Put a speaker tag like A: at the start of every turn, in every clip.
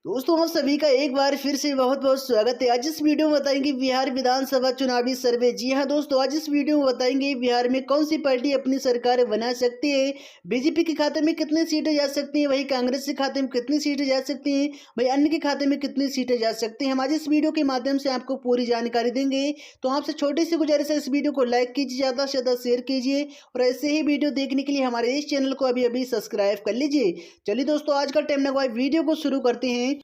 A: दोस्तों हम सभी का एक बार फिर से बहुत बहुत स्वागत है। आज इस वीडियो में बताएंगे बिहार विधानसभा चुनावी सर्वे। जी हां दोस्तों, आज इस वीडियो में बताएंगे बिहार में कौन सी पार्टी अपनी सरकार बना सकती है, बीजेपी के खाते में कितनी सीटें जा सकती हैं, वही कांग्रेस के खाते में कितनी सीटें जा सकती हैं, वही अन्य के खाते में कितनी सीटें जा सकती हैं। हम आज इस वीडियो के माध्यम से आपको पूरी जानकारी देंगे। तो आपसे छोटी सी गुजारिश है, इस वीडियो को लाइक कीजिए, ज़्यादा से ज़्यादा शेयर कीजिए और ऐसे ही वीडियो देखने के लिए हमारे इस चैनल को अभी अभी सब्सक्राइब कर लीजिए। चलिए दोस्तों, आज का टाइम लगवाए वीडियो को शुरू करते हैं।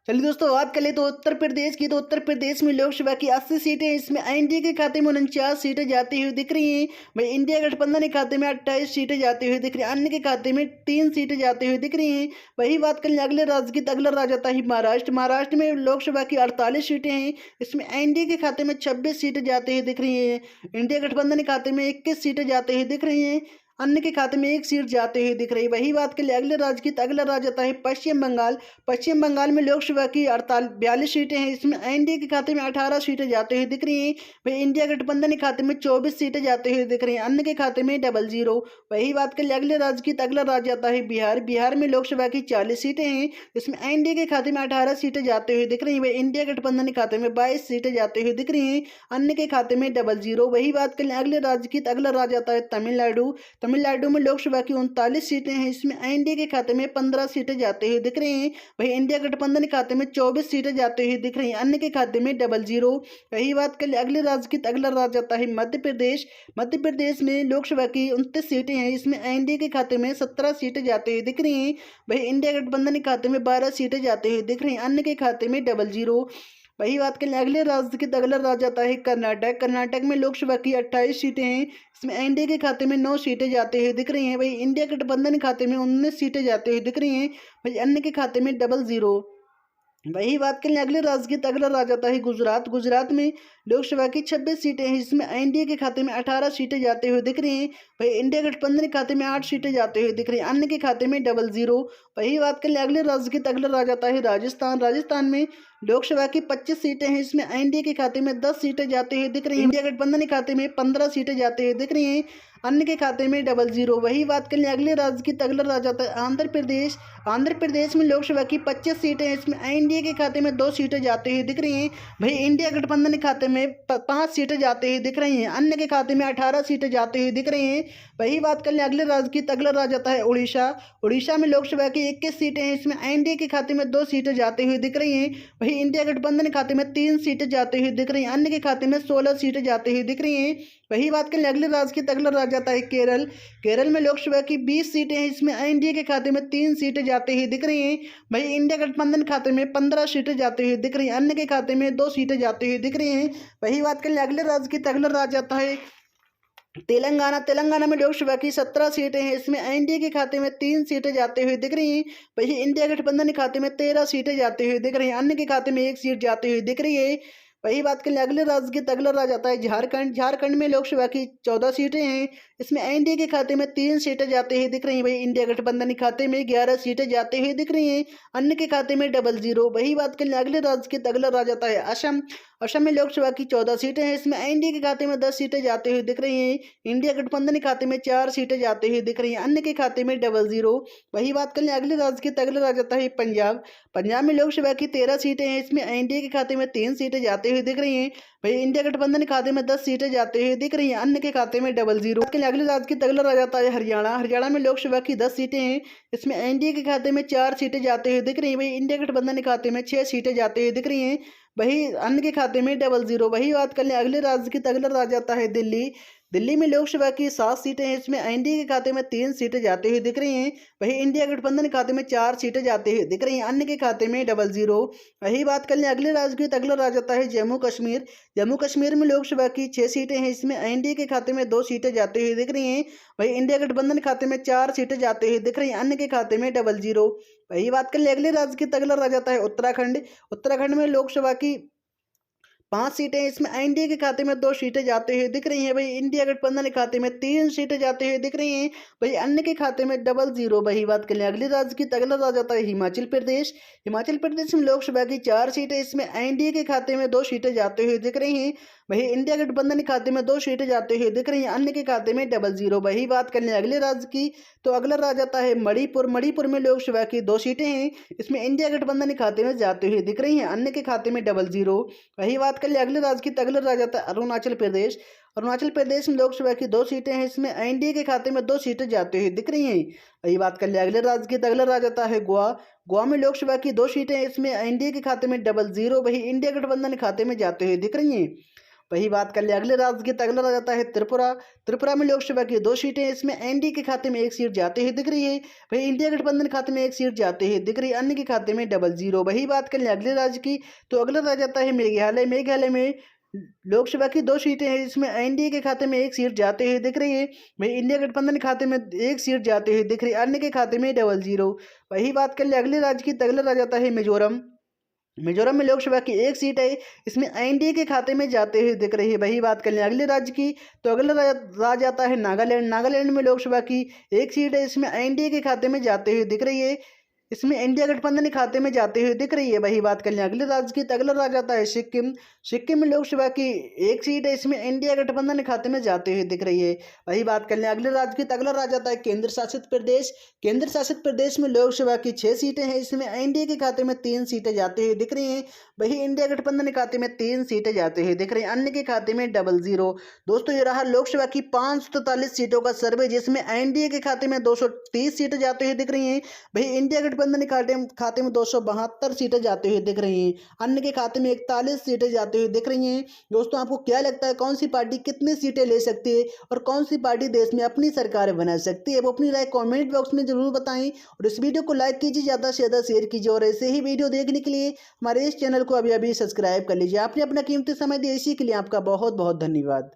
A: चलिए दोस्तों, बात कर ले तो उत्तर प्रदेश की। तो उत्तर प्रदेश में लोकसभा की 80 सीटें, इसमें एनडीए के खाते में 49 सीटें जाती हुई दिख रही हैं। वही इंडिया गठबंधन के खाते में 28 सीटें जाती हुई दिख रही हैं, अन्य के खाते में 3 सीटें जाती हुई दिख रही हैं। वही बात कर ले अगले राज्य की, तो अगला राज्य आता है महाराष्ट्र। महाराष्ट्र में लोकसभा की 48 सीटें हैं, इसमें एनडीए के खाते में 26 सीटें जाती हुई दिख रही हैं, इंडिया गठबंधन के खाते में 21 सीटें जाती हुई दिख रही हैं, अन्य के खाते में 1 सीट जाते हुए दिख रही। वही बात के लिए अगले राज्य की, तो अगला राज्य आता है पश्चिम बंगाल। पश्चिम बंगाल में लोकसभा की 42 सीटें हैं, इसमें एनडीए के खाते में 18 सीटें जाते हुए दिख रही हैं। वही इंडिया गठबंधन के खाते में 24 सीटें जाते हुए दिख रही हैं, अन्य के खाते में 00। वही बात के लिए अगले राज्य की, तो अगला राज्य आता है बिहार। बिहार में लोकसभा की 40 सीटें हैं, इसमें एनडीए के खाते में 18 सीटें जाते हुए दिख रही हैं। वही इंडिया गठबंधन के खाते में 22 सीटें जाते हुए दिख रही हैं, अन्य के खाते में 00। वही बात के लिए अगले राज्य की, तो अगला राज्य आता है तमिलनाडु। तमिलनाडु में लोकसभा की 39 सीटें हैं, इसमें एनडीए के खाते में 15 सीटें जाते हुए दिख रही हैं। वही इंडिया गठबंधन के खाते में 24 सीटें जाते हुए दिख रही हैं, अन्य के खाते में 00। वही बात कर ले अगले राज्य की, तो अगला राज्य आता है मध्य प्रदेश। मध्य प्रदेश में लोकसभा की 29 सीटें हैं, इसमें एनडीए के खाते में 17 सीटें जाते हुए दिख रही हैं। वही इंडिया गठबंधन के खाते में 12 सीटें जाते हुए दिख रही हैं, अन्य के खाते में 00। वही बात करें अगले राज्य की, तो अगला राज्य आता है कर्नाटक। कर्नाटक में लोकसभा की 28 सीटें हैं, इसमें एनडीए के खाते में 9 सीटें जाते हुए दिख रही हैं। वही इंडिया गठबंधन के खाते में 19 सीटें जाते हुए दिख रही हैं, वही अन्य के खाते में 00। वही बात करें अगले राज्य की, तो अगला राज्य आता है गुजरात। गुजरात में लोकसभा की 26 सीटें हैं, इसमें एनडीए के खाते में 18 सीटें जाते हुए दिख रही हैं। वही इंडिया गठबंधन के खाते में 8 सीटें जाते हुए दिख रही हैं, अन्य के खाते में 00। वही बात करें अगले राज्य की, तो अगला राज्य आता है राजस्थान। राजस्थान में लोकसभा की 25 सीटें हैं, इसमें एनडीए के खाते में 10 सीटें जाते हुए दिख रही हैं, इंडिया गठबंधन के खाते में 15 सीटें जाते हुए दिख रही हैं, अन्य के खाते में 00। वही बात करें अगले राज्य की, तो अगला राज्य आता है आंध्र प्रदेश। आंध्र प्रदेश में लोकसभा की 25 सीटें हैं, इसमें एनडीए के खाते में 2 सीटें जाते हुए दिख रही हैं। वही इंडिया गठबंधन के खाते में 5 सीटें जाते हुए दिख रही हैं, अन्य के खाते में 18 सीटें जाते हुए दिख रही हैं। वही बात कर ले अगले राज्य की, तो अगला राज्य आता है उड़ीसा। उड़ीसा में लोकसभा की 21 सीटें हैं, इसमें एनडीए के खाते में 2 सीटें जाते हुए दिख रही हैं। वही इंडिया गठबंधन के खाते में 3 सीटें जाते हुए दिख रही हैं, अन्य के खाते में 16 सीटें जाते हुए दिख रही हैं। वही बात करें अगले राज्य की, तो अगला राज्य आता है केरल। केरल में लोकसभा की 20 सीटें हैं, इसमें एनडीए के खाते में 3 सीटें जाते हुए दिख रही हैं। वही इंडिया गठबंधन खाते में 15 सीटें जाते हुए दिख रही हैं, अन्य के खाते में 2 सीटें जाते हुए दिख रही हैं। वही बात करें अगले राज्य की, तो अगला राज्य आता है तेलंगाना। तेलंगाना में लोकसभा की 17 सीटें हैं, इसमें एनडीए के खाते में 3 सीटें जाते हुए दिख रही हैं। वही इंडिया गठबंधन के खाते में 13 सीटें जाते हुए दिख रही हैं, अन्य के खाते में 1 सीट जाती हुई दिख रही है। वही बात करें अगले राज्य की, तो अगला राज्य आता है झारखंड। झारखंड में लोकसभा की 14 सीटें हैं, इसमें एनडीए के खाते में 3 सीटें जाते हुए दिख रही हैं। वही इंडिया गठबंधन के खाते में 11 सीटें जाते हुए दिख रही हैं, अन्य के खाते में 00। वही बात करें अगले राज्य की, तो अगला राज्य आता है असम। असम में लोकसभा की 14 सीटें हैं, इसमें एनडीए के खाते में 10 सीटें जाते हुए दिख रही हैं, इंडिया गठबंधन के खाते में 4 सीटें जाते हुए दिख रही हैं, अन्य के खाते में 00। वही बात करें अगले राज्य की, तो अगला राज्य आता है पंजाब। पंजाब में लोकसभा की 13 सीटें हैं, इसमें एनडीए के खाते में 3 सीटें जाते हुए दिख रही हैं। वही इंडिया गठबंधन के खाते में 10 सीटें जाते हुए दिख रही हैं, अन्य के खाते में 00। अगले राज्य की, तो अगला राज्य आता है हरियाणा। हरियाणा में लोकसभा की 10 सीटें हैं, इसमें एनडीए के खाते में 4 सीटें जाते हुए दिख रही हैं। वही इंडिया गठबंधन के खाते में 6 सीटें जाते हुए दिख रही हैं, वही अन्य के खाते में 00। वही बात कर लें अगले राज्य की, तो अगला राज्य आता है दिल्ली। दिल्ली में लोकसभा की 7 सीटें हैं, इसमें एनडीए के खाते में 3 सीटें जाते हुए दिख रही हैं। वही इंडिया गठबंधन के खाते में 4 सीटें जाते हुए दिख रही हैं, अन्य के खाते में 00। वही बात कर लें अगले राज्य की, तो अगला राज्य आता है जम्मू कश्मीर। जम्मू कश्मीर में लोकसभा की 6 सीटें हैं, इसमें एनडीए के खाते में 2 सीटें जाते हुए दिख रही हैं। वही इंडिया गठबंधन के खाते में 4 सीटें जाते हुए दिख रही हैं, अन्य के खाते में 00। वही बात कर लें अगले राज्य की, तो अगला राज्य आता है उत्तराखंड। उत्तराखंड में लोकसभा की 5 सीटें, इसमें एनडीए के खाते में 2 सीटें जाते हुए दिख रही हैं। वही इंडिया गठबंधन के खाते में 3 सीटें जाते हुए दिख रही हैं, वही अन्य के खाते में 00। वही बात करें अगले राज्य की, तो अगला राज्य आता है हिमाचल प्रदेश। हिमाचल प्रदेश में लोकसभा की 4 सीटें, इसमें एनडीए के खाते में 2 सीटें जाते हुए दिख रही हैं। वहीं इंडिया गठबंधन के खाते में 2 सीटें जाते हुए दिख रही हैं, अन्य के खाते में 00। वही बात कर लें अगले राज्य की, तो अगला राज्य आता है मणिपुर। मणिपुर में लोकसभा की 2 सीटें हैं, इसमें इंडिया गठबंधन के खाते में जाते हुए दिख रही हैं, अन्य के खाते में 00। वही बात कर लें अगले राज्य की, तो अगला राज्य आता है अरुणाचल प्रदेश। अरुणाचल प्रदेश में लोकसभा की 2 सीटें हैं, इसमें एनडीए के खाते में 2 सीटें जाते हुए दिख रही हैं। वही बात कर ले अगले राज्य की, तो अगला राज्य आता है गोवा। गोवा में लोकसभा की 2 सीटें हैं, इसमें एनडीए के खाते में 00। वही इंडिया गठबंधन के खाते में जाते हुए दिख रही हैं। वही बात कर ले अगले राज्य की, तो अगला राज्य आता है त्रिपुरा। त्रिपुरा में लोकसभा की 2 सीटें हैं, इसमें एनडीए के खाते में 1 सीट जाते हुए दिख रही है। वही इंडिया गठबंधन के खाते में 1 सीट जाते हुए दिख रही है, अन्य के खाते में 00। वही बात कर ले अगले राज्य की, तो अगला राज्य आता है मेघालय। मेघालय में लोकसभा की 2 सीटें हैं, इसमें एनडीए के खाते में 1 सीट जाते हुए दिख रही है। वही इंडिया गठबंधन के खाते में 1 सीट जाते हुए दिख रही है, अन्य के खाते में 00। वही बात कर ले अगले राज्य की, तो अगला राज्य आता है मिजोरम। मिजोरम में लोकसभा की 1 सीट है, इसमें एनडीए के खाते में जाते हुए दिख रही है। वही बात कर लें अगले राज्य की, तो अगला राज्य आता है नागालैंड। नागालैंड में लोकसभा की 1 सीट है, इसमें एनडीए के खाते में जाते हुए दिख रही है, इसमें इंडिया गठबंधन के खाते में जाते हुए दिख रही है। वही बात कर लें अगले राज्य की, तो अगला राज्य आता है सिक्किम। सिक्किम में लोकसभा की 1 सीट है, इसमें इंडिया गठबंधन के खाते में जाते हुए दिख रही है। वही बात कर लें अगले राज्य की, तो अगला राज्य आता है केंद्र शासित प्रदेश। केंद्र शासित प्रदेश में लोकसभा की 6 सीटें हैं, इसमें एनडीए के खाते में 3 सीटें जाते हुए दिख रही हैं। वही इंडिया गठबंधन के खाते में 3 सीटें जाते हुए दिख रही हैं, अन्य के खाते में 00। दोस्तों ये रहा लोकसभा की 543 सीटों का सर्वे, जिसमें एनडीए के खाते में 230 सीटें जाते हुए दिख रही हैं। वही इंडिया गठबंधन के खाते में 272 सीटें जाते हुए दिख रही हैं, अन्य के खाते में 41 सीटें जाते हुए दिख रही हैं। दोस्तों आपको क्या लगता है कौन सी पार्टी कितनी सीटें ले सकती है और कौन सी पार्टी देश में अपनी सरकार बना सकती है, वो अपनी राय कमेंट बॉक्स में जरूर बताएं। और इस वीडियो को लाइक कीजिए, ज़्यादा से ज़्यादा शेयर कीजिए, और ऐसे ही वीडियो देखने के लिए हमारे इस चैनल को अभी अभी सब्सक्राइब कर लीजिए। आपने अपना कीमती समय दिया, इसी के लिए आपका बहुत बहुत धन्यवाद।